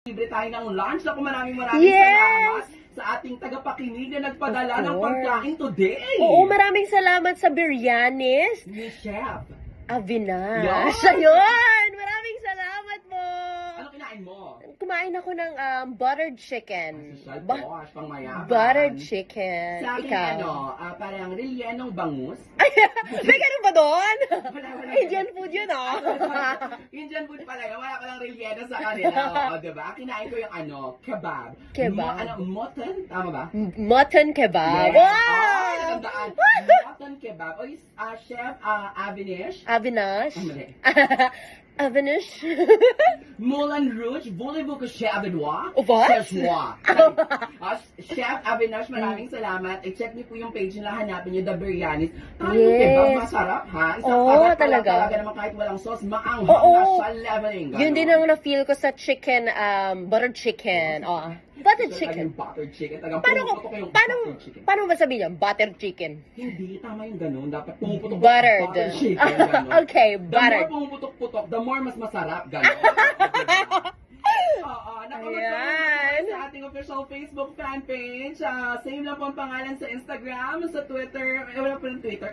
Libre tayo ng lunch. Ako maraming Yes! salamat sa ating tagapakinig na nagpadala ng pagkain today. Oo, maraming salamat sa Biryanis. Ni Chef. Avinash. Yan. Ayun! Maraming salamat po. Ano kinain mo? Kumain ako ng buttered chicken. Social Ba- posh, pang mayaman. buttered chicken. Sa akin, Ikaw. parang rellenong bangus. Ay, may ganun ba doon? Wala. Indian food yun, ah. Indian food pala yun. Wala palang relleno sa kanila. Oo, diba? Kinain ko yung kebab. Kebab. Mutton? Tama ba? Mutton kebab. Yes. Wow! Ay, natandaan. Mutton kebab. O, Chef Avinash. Avinash. Mali. Avinash. Moulin Rouge, voulez-vous que Chef Avinois? What? Chef Moi. Chef Avinash, maraming salamat. I-check niyo po yung page nila, hanapin niyo, The Biryanis. Yung Yes. kebab, masarap ha? Isang Oo, kagat pa lang talaga. talaga naman kahit walang sauce, maanghang Oo. na siya leveling. Yun din ang na-feel ko sa chicken, buttered chicken. Oh, buttered chicken. Buttered chicken. Tagang Paano pumuputok yung paano, buttered chicken. paano ba sabihin yan? Buttered chicken. Hindi, tama yung ganun. Dapat pumuputok Buttered. buttered chicken. Ganun. Okay, The buttered. more pumuputok-putok, the more mas masarap. Ganun. Oo, Ayan. sa ating official Facebook fan page. Same lang po ang pangalan sa Instagram, sa Twitter. Wala po ng Twitter.